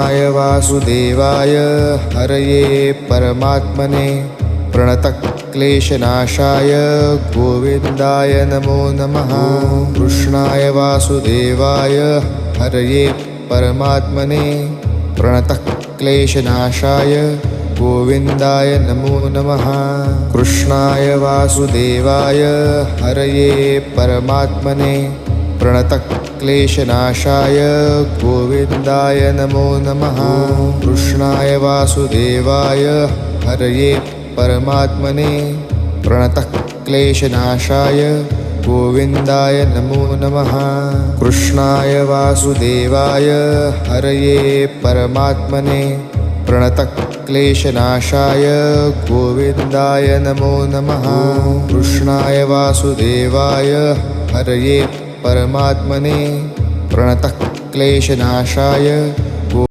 वासुदेवाय हरये परमात्मने प्रणतक्लेशनाशाय गोविन्दाय नमो नमः। कृष्णाय वासुदेवाय हरये परमात्मने प्रणतक्लेशनाशाय गोविन्दाय नमो नमः। कृष्णाय वासुदेवाय हरये परमात्मने प्रणतक्लेशनाशाय गोविन्दाय नमो नमः। कृष्णाय वासुदेवाय हरये परमात्मने प्रणतक्लेशनाशाय गोविन्दाय नमो नमः। कृष्णाय वासुदेवाय हरये परमात्मने प्रणतक्लेशनाशाय गोविन्दाय नमो नमः। कृष्णाय वासुदेवाय हरये परमात्मने प्रणतक्लेशनाशाय